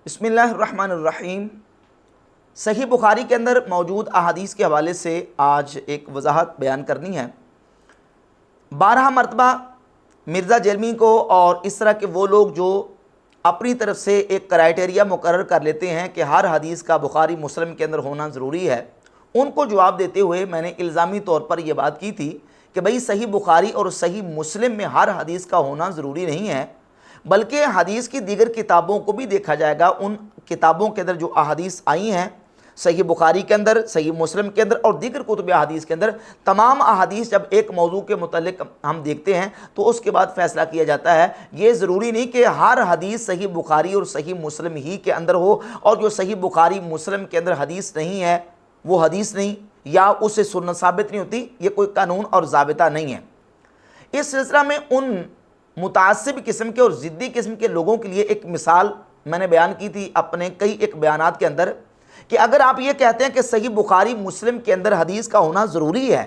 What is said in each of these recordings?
بسم اللہ الرحمن الرحیم۔ صحیح بخاری کے اندر موجود احادیث کے حوالے سے آج ایک وضاحت بیان کرنی ہے۔ 12 مرتبہ مرزا جرمی کو اور اس طرح کے وہ لوگ جو اپنی طرف سے ایک کرائٹیریا مقرر کر لیتے ہیں کہ ہر حدیث کا بخاری مسلم کے اندر ہونا ضروری ہے، ان کو جواب دیتے ہوئے میں نے الزامی طور پر یہ بات کی تھی کہ بھئی صحیح بخاری اور صحیح مسلم میں ہر حدیث کا ہونا ضروری نہیں ہے، بلکہ حدیث کی دیگر کتابوں کو بھی دیکھا جائے گا۔ ان کتابوں کے اندر جو احادیث آئی ہیں، صحیح بخاری کے اندر، صحیح مسلم کے اندر اور دیگر کتب احادیث کے اندر، تمام احادیث جب ایک موضوع کے متعلق ہم دیکھتے ہیں تو اس کے بعد فیصلہ کیا جاتا ہے۔ یہ ضروری نہیں کہ ہر حدیث صحیح بخاری اور صحیح مسلم ہی کے اندر ہو، اور جو صحیح بخاری مسلم کے اندر حدیث نہیں ہے وہ حدیث نہیں، یا اس سے سنت ثابت نہیں ہوتی۔ یہ کوئی قانون اور ضابطہ نہیں ہے۔ اس سلسلہ میں ان متعصب قسم کے اور ضدی قسم کے لوگوں کے لیے ایک مثال میں نے بیان کی تھی اپنے کئی ایک بیانات کے اندر، کہ اگر آپ یہ کہتے ہیں کہ صحیح بخاری مسلم کے اندر حدیث کا ہونا ضروری ہے،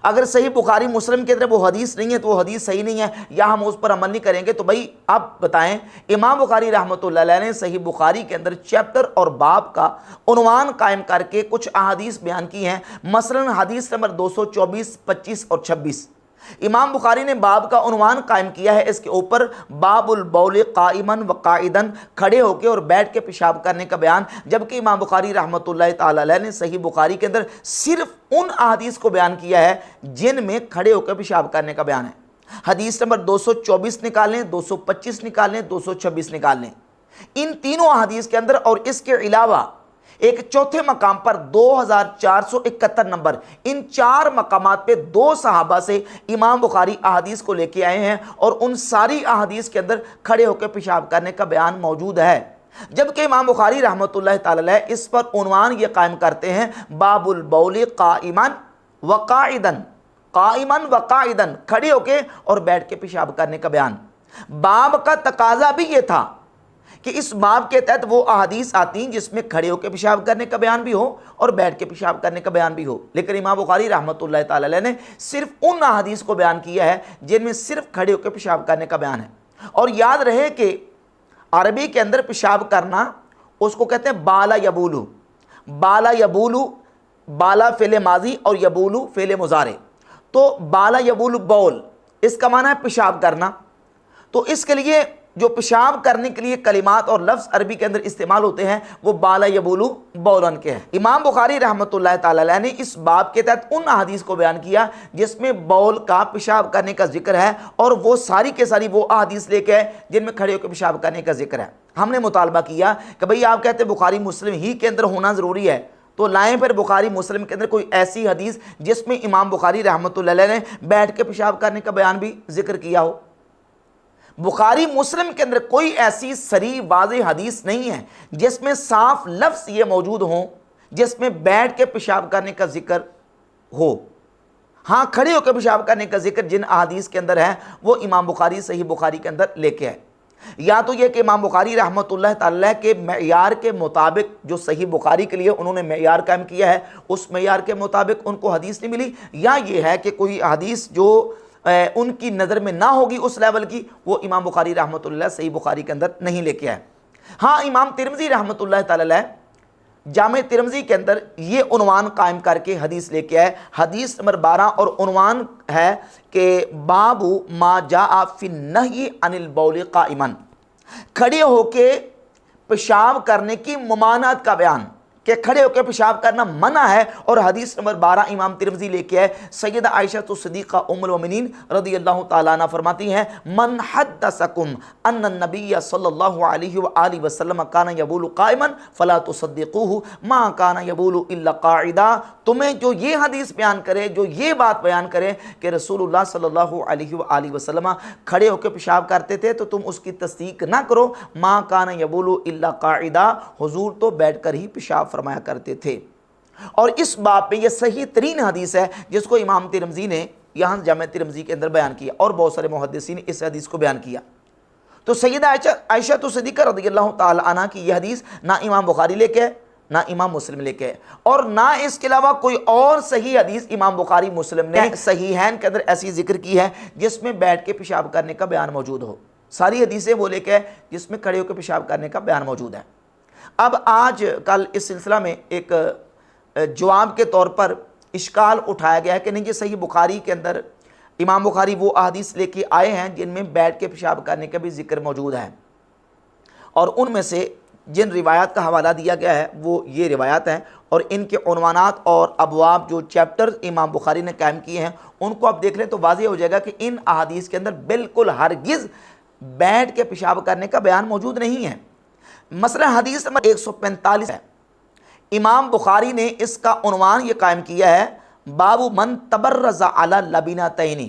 اگر صحیح بخاری مسلم کے اندر وہ حدیث نہیں ہے تو وہ حدیث صحیح نہیں ہے، یا ہم اس پر عمل نہیں کریں گے، تو بھئی آپ بتائیں امام بخاری رحمۃ اللہ علیہ نے صحیح بخاری کے اندر چیپٹر اور باب کا عنوان قائم کر کے کچھ احادیث بیان کی ہیں۔ مثلا حدیث نمبر 224، 25 اور 26 امام بخاری نے باب کا عنوان قائم کیا ہے، اس کے اوپر باب البول قائما و قائدا، کھڑے ہو کے اور بیٹھ کے پیشاب کرنے کا بیان، جبکہ امام بخاری رحمۃ اللہ تعالی علیہ نے صحیح بخاری کے اندر صرف ان احادیث کو بیان کیا ہے جن میں کھڑے ہو کے پیشاب کرنے کا بیان ہے۔ حدیث نمبر 224 نکال لیں، 225 نکال لیں، 226 نکال لیں، ان تینوں احادیث کے اندر، اور اس کے علاوہ ایک چوتھے مقام پر 2471 نمبر، ان 4 مقامات پہ 2 صحابہ سے امام بخاری احادیث کو لے کے آئے ہیں، اور ان ساری احادیث کے اندر کھڑے ہو کے پیشاب کرنے کا بیان موجود ہے، جبکہ امام بخاری رحمۃ اللہ تعالی علیہ اس پر عنوان یہ قائم کرتے ہیں باب البول قائما وقائدا، قائما وقائدا، کھڑے ہو کے اور بیٹھ کے پیشاب کرنے کا بیان۔ باب کا تقاضا بھی یہ تھا کہ اس باب کے تحت وہ احادیث آتی ہیں جس میں کھڑے ہو کے پیشاب کرنے کا بیان بھی ہو اور بیٹھ کے پیشاب کرنے کا بیان بھی ہو، لیکن امام بخاری رحمۃ اللہ تعالی علیہ نے صرف ان احادیث کو بیان کیا ہے جن میں صرف کھڑے ہو کے پیشاب کرنے کا بیان ہے۔ اور یاد رہے کہ عربی کے اندر پیشاب کرنا اس کو کہتے ہیں بالا یبولو، بالا یبولو، بالا فعل ماضی اور یبولو فعل مضارع، تو بالا یبولو بول، اس کا معنی ہے پیشاب کرنا۔ تو اس کے لیے جو پیشاب کرنے کے لیے کلمات اور لفظ عربی کے اندر استعمال ہوتے ہیں وہ بالا یبولو بولن کے ہیں۔ امام بخاری رحمۃ اللہ تعالی علیہ نے اس باب کے تحت ان احادیث کو بیان کیا جس میں بول کا، پیشاب کرنے کا ذکر ہے، اور وہ ساری کے ساری وہ احادیث لے کے جن میں کھڑے ہو کے پیشاب کرنے کا ذکر ہے۔ ہم نے مطالبہ کیا کہ بھئی آپ کہتے ہیں بخاری مسلم ہی کے اندر ہونا ضروری ہے، تو لائیں پھر بخاری مسلم کے اندر کوئی ایسی حدیث جس میں امام بخاری رحمۃ اللہ علیہ نے بیٹھ کے پیشاب کرنے کا بیان بھی ذکر کیا ہو۔ بخاری مسلم کے اندر کوئی ایسی صریح واضح حدیث نہیں ہے جس میں صاف لفظ یہ موجود ہوں جس میں بیٹھ کے پیشاب کرنے کا ذکر ہو۔ ہاں، کھڑے ہو کے پیشاب کرنے کا ذکر جن احادیث کے اندر ہے وہ امام بخاری صحیح بخاری کے اندر لے کے آئے۔ یا تو یہ کہ امام بخاری رحمۃ اللہ تعالی کے معیار کے مطابق جو صحیح بخاری کے لیے انہوں نے معیار قائم کیا ہے اس معیار کے مطابق ان کو حدیث نہیں ملی، یا یہ ہے کہ کوئی حدیث جو ان کی نظر میں نہ ہوگی اس لیول کی، وہ امام بخاری رحمۃ اللہ صحیح بخاری کے اندر نہیں لے کے آئے۔ ہاں، امام ترمذی رحمۃ اللہ تعالی علیہ جامع ترمذی کے اندر یہ عنوان قائم کر کے حدیث لے کے آئے، حدیث نمبر 12، اور عنوان ہے کہ باب ما جاء فی النہی عن البول قائما، کھڑے ہو کے پیشاب کرنے کی ممانعت کا بیان، کہ کھڑے ہو کے پیشاب کرنا منع ہے۔ اور حدیث نمبر 12 امام ترمذی لے کے آئے، سیدہ عائشہ صدیقہ ام المؤمنین رضی اللہ تعالیٰ عنہ فرماتی ہیں من حدثکم ان النبی صلی اللہ علیہ وآلہ وسلم کان یبول قائما فلا تصدقوہ ما کان یبول الا قاعدا، تمہیں جو یہ حدیث بیان کرے، جو یہ بات بیان کرے کہ رسول اللہ صلی اللہ علیہ وآلہ وسلم کھڑے ہو کے پیشاب کرتے تھے، تو تم اس کی تصدیق نہ کرو۔ ما کان یبول الا قاعدا، حضور تو بیٹھ کر ہی پیشاب فرمایا کرتے تھے۔ اور اس باب میں یہ صحیح ترین حدیث ہے جس کو امام ترمذی نے یہاں جامع ترمذی کے اندر بیان کیا، اور بہت سارے محدثین نے اس حدیث کو بیان کیا۔ تو سیدہ عائشہ صدیقہ رضی اللہ تعالی عنہ کی یہ حدیث نہ امام بخاری لے کے نہ امام مسلم لے کے، اور نہ اس کے علاوہ کوئی اور صحیح حدیث امام بخاری مسلم نے صحیحین کے اندر ایسی ذکر کی ہے جس میں بیٹھ کے پیشاب کرنے کا بیان موجود ہو۔ ساری حدیثیں وہ لے کے آئے جس میں کھڑے ہو کے پیشاب کرنے کا بیان موجود ہے۔ اب آج کل اس سلسلہ میں ایک جواب کے طور پر اشکال اٹھایا گیا ہے کہ نہیں، یہ صحیح بخاری کے اندر امام بخاری وہ احادیث لے کے آئے ہیں جن میں بیٹھ کے پیشاب کرنے کا بھی ذکر موجود ہے، اور ان میں سے جن روایات کا حوالہ دیا گیا ہے وہ یہ روایات ہیں، اور ان کے عنوانات اور ابواب جو چیپٹر امام بخاری نے قائم کیے ہیں ان کو آپ دیکھ لیں تو واضح ہو جائے گا کہ ان احادیث کے اندر بالکل ہرگز بیٹھ کے پیشاب کرنے کا بیان موجود نہیں ہے۔ مثلا حدیث نمبر 145 ہے، امام بخاری نے اس کا عنوان یہ قائم کیا ہے، باب من تبرز علی لبنتین،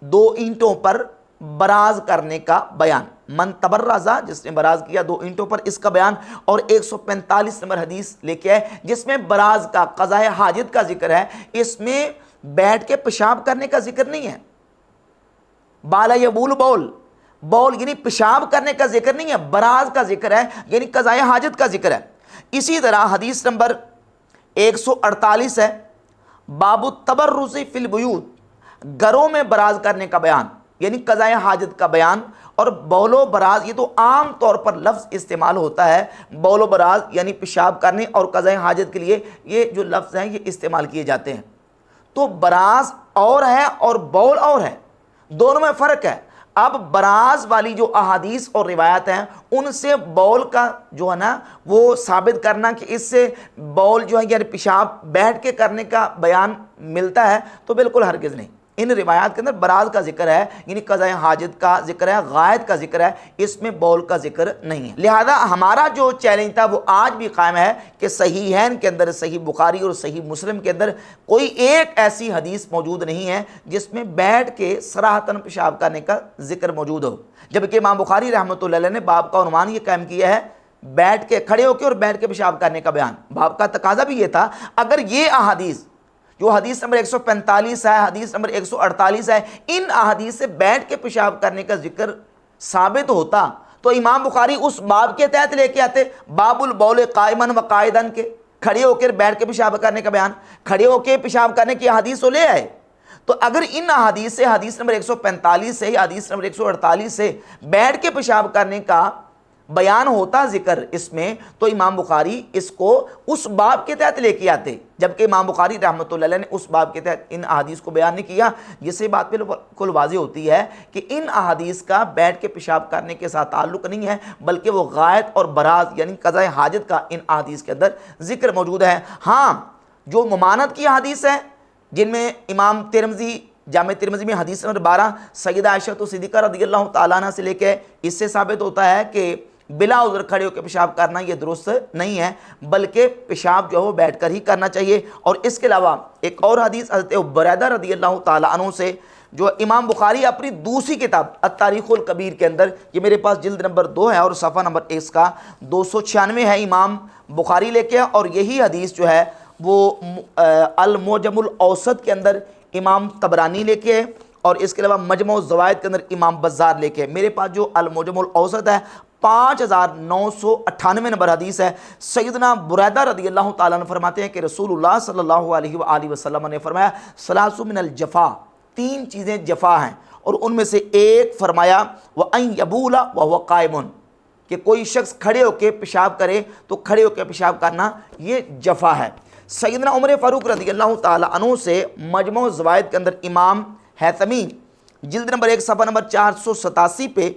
دو اینٹوں پر براز کرنے کا بیان۔ من تبرزا، جس نے براز کیا دو اینٹوں پر، اس کا بیان۔ اور 145 نمبر حدیث لے کے آئے جس میں براز کا، قضاء حاجت کا ذکر ہے، اس میں بیٹھ کے پیشاب کرنے کا ذکر نہیں ہے۔ بالا یبول بول یعنی پیشاب کرنے کا ذکر نہیں ہے، براز کا ذکر ہے، یعنی قضاء حاجت کا ذکر ہے۔ اسی طرح حدیث نمبر 148 ہے، باب التبرز فی البیوت، گھروں میں براز کرنے کا بیان، یعنی قضاء حاجت کا بیان۔ اور بول و براز یہ تو عام طور پر لفظ استعمال ہوتا ہے، بول و براز یعنی پیشاب کرنے اور قضاء حاجت کے لیے یہ جو لفظ ہیں یہ استعمال کیے جاتے ہیں۔ تو براز اور ہے اور بول اور ہے، دونوں میں فرق ہے۔ اب براز والی جو احادیث اور روایات ہیں ان سے بول کا جو ہے نا وہ ثابت کرنا کہ اس سے بول جو ہے یعنی پیشاب بیٹھ کے کرنے کا بیان ملتا ہے، تو بالکل ہرگز نہیں۔ ان روایات کے اندر براز کا ذکر ہے، یعنی قضاء حاجت کا ذکر ہے، غائط کا ذکر ہے، اس میں بول کا ذکر نہیں ہے۔ لہذا ہمارا جو چیلنج تھا وہ آج بھی قائم ہے کہ صحیحین کے اندر، صحیح بخاری اور صحیح مسلم کے اندر کوئی ایک ایسی حدیث موجود نہیں ہے جس میں بیٹھ کے صراحتاً پیشاب کرنے کا ذکر موجود ہو، جبکہ امام بخاری رحمۃ اللہ علیہ نے باب کا عنوان یہ قائم کیا ہے، بیٹھ کے، کھڑے ہو کے اور بیٹھ کے پیشاب کرنے کا بیان۔ باب کا تقاضا بھی یہ تھا، اگر یہ احادیث جو حدیث نمبر 145 ہے، حدیث نمبر 148 ہے، ان احادیث سے بیٹھ کے پیشاب کرنے کا ذکر ثابت ہوتا تو امام بخاری اس باب کے تحت لے کے آتے، باب البول قائما و قائدن کے، کھڑے ہو کر بیٹھ کے پیشاب کرنے کا بیان، کھڑے ہو کے پیشاب کرنے کی حدیث تو لے آئے۔ تو اگر ان احادیث سے، حدیث نمبر 145 سے یا حدیث نمبر 148 سے بیٹھ کے پیشاب کرنے کا بیان ہوتا ذکر اس میں، تو امام بخاری اس کو اس باب کے تحت لے کے آتے، جبکہ امام بخاری رحمۃ اللہ علیہ نے اس باب کے تحت ان احادیث کو بیان نہیں کیا، جس سے بات بالکل واضح ہوتی ہے کہ ان احادیث کا بیٹھ کے پیشاب کرنے کے ساتھ تعلق نہیں ہے، بلکہ وہ غائط اور براز یعنی قضاء حاجت کا ان احادیث کے اندر ذکر موجود ہے۔ ہاں، جو ممانت کی حدیث ہے جن میں امام ترمذی، جامع ترمذی میں حدیث نمبر 12 سیدہ عائشہ صدیقہ رضی اللہ تعالیٰ عنہ سے لے کے، اس سے ثابت ہوتا ہے کہ بلا عذر کھڑے ہو کے پیشاب کرنا یہ درست نہیں ہے، بلکہ پیشاب جو ہے وہ بیٹھ کر ہی کرنا چاہیے۔ اور اس کے علاوہ ایک اور حدیث حضرت بریدہ رضی اللہ تعالیٰ عنہ سے، جو امام بخاری اپنی دوسری کتاب التاریخ الکبیر کے اندر، یہ میرے پاس جلد نمبر 2 ہے اور صفحہ نمبر 1 کا 296 ہے، امام بخاری لے کے، اور یہی حدیث جو ہے وہ المعجم الاوسط کے اندر امام طبرانی لے کے، اور اس کے علاوہ مجمع الزوائد کے اندر امام بزار لے کے۔ میرے پاس جو المعجم الاوسط ہے 5998 نمبر حدیث ہے۔ سیدنا بریدہ رضی اللہ تعالیٰ عنہ فرماتے ہیں کہ رسول اللہ صلی اللہ علیہ وآلہ وسلم نے فرمایا، ثلاث من الجفا، 3 چیزیں جفا ہیں، اور ان میں سے ایک فرمایا وَأَن يَبُولَ وَهُوَ قَائِمٌ، کہ کوئی شخص کھڑے ہو کے پیشاب کرے تو کھڑے ہو کے پیشاب کرنا یہ جفا ہے۔ سیدنا عمر فاروق رضی اللہ تعالیٰ عنہ سے مجمع الزوائد کے اندر امام حیثمی جلد نمبر 1 صفحہ نمبر 487 پہ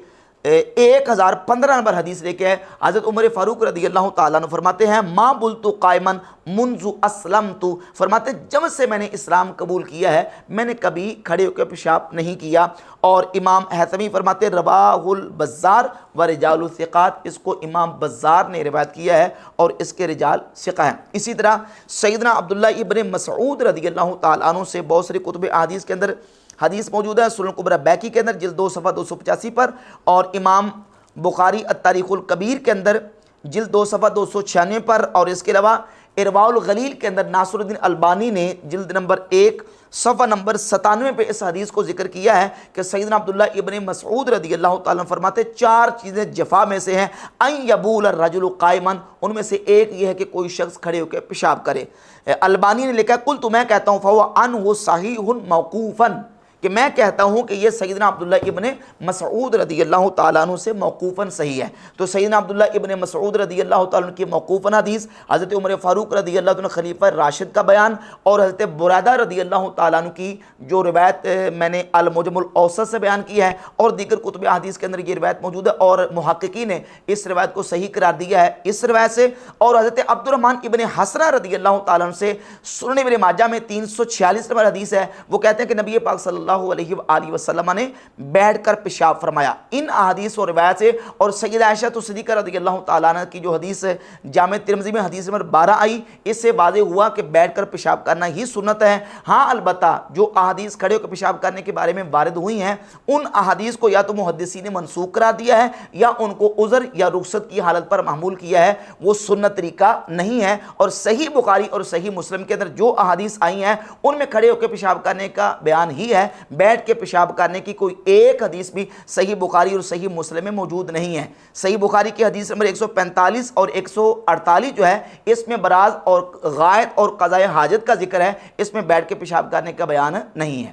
1015 نمبر حدیث لے کے ہے، حضرت عمر فاروق رضی اللہ تعالیٰ عنہ فرماتے ہیں، ما بلت قائما منذ اسلمت، فرماتے جب سے میں نے اسلام قبول کیا ہے میں نے کبھی کھڑے ہو کے پیشاب نہیں کیا۔ اور امام حیثمی فرماتے رواہ البزار و رجال الثقات، اس کو امام بزار نے روایت کیا ہے اور اس کے رجال ثقہ ہیں۔ اسی طرح سیدنا عبداللہ ابن مسعود رضی اللہ تعالیٰ عنہ سے بہت ساری کتب احادیث کے اندر حدیث موجود ہے، سنن کبری بیکی کے اندر جلد 2 صفحہ 285 پر، اور امام بخاری التاریخ الکبیر کے اندر جلد 2 صفحہ 296 پر، اور اس کے علاوہ ارواء الغلیل کے اندر ناصر الدین البانی نے جلد نمبر 1 صفحہ نمبر 97 پہ اس حدیث کو ذکر کیا ہے کہ سیدنا عبداللہ ابن مسعود رضی اللہ تعالیٰ عنہ فرماتے 4 چیزیں جفا میں سے ہیں، ان یبول الرجل قائما، ان میں سے ایک یہ ہے کہ کوئی شخص کھڑے ہو کے پیشاب کرے۔ البانی نے لکھا قلت، میں کہتا ہوں فہو عنہ صحیح موقوفا، کہ میں کہتا ہوں کہ یہ سیدنا عبداللہ ابن مسعود رضی اللہ تعالیٰ عنہ سے موقوفاً صحیح ہے۔ تو سیدنا عبداللہ ابن مسعود رضی اللہ تعالیٰ عنہ کی موقوفاً حدیث، حضرت عمر فاروق رضی اللہ عنہ خلیفہ راشد کا بیان، اور حضرت برادہ رضی اللہ تعالیٰ عنہ کی جو روایت میں نے المعجم الاوسط سے بیان کی ہے، اور دیگر کتب حدیث کے اندر یہ روایت موجود ہے، اور محققین نے اس روایت کو صحیح قرار دیا ہے اس روایت سے۔ اور حضرت عبد الرحمن ابن حسرہ رضی اللہ تعالیٰ عنہ سے سنن ابن ماجہ میں 346 نمبر حدیث ہے، وہ کہتے ہیں کہ نبی پاک صلی اللہ علیہ وآلہ وسلم نے بیٹھ کر پیشاب فرمایا۔ ان احادیث اور روایت سے، اور سیدہ عائشہ صدیقہ رضی اللہ تعالیٰ عنہ کی جو حدیث جامع ترمذی میں حدیث نمبر 12 آئی، اس سے واضح ہوا کہ بیٹھ کر پیشاب کرنا ہی سنت ہے۔ ہاں البتہ جو احادیث کھڑے ہو کے پیشاب کرنے کے بارے میں وارد ہوئی ہیں، ان احادیث کو یا تو محدثین نے منسوخ قرار دیا ہے، یا ان کو عذر یا رخصت کی حالت پر محمول کیا ہے، وہ سنت طریقہ نہیں ہے۔ اور صحیح بخاری اور صحیح مسلم کے اندر جو احادیث آئی ہیں ان میں کھڑے ہو کے پیشاب کرنے کا بیان ہی ہے، بیٹھ کے پیشاب کرنے کی کوئی ایک حدیث بھی صحیح بخاری اور صحیح مسلم میں موجود نہیں ہے۔ صحیح بخاری کی حدیث نمبر 145 اور 148 جو ہے، اس میں براز اور غائط اور قضاء حاجت کا ذکر ہے، اس میں بیٹھ کے پیشاب کرنے کا بیان نہیں ہے۔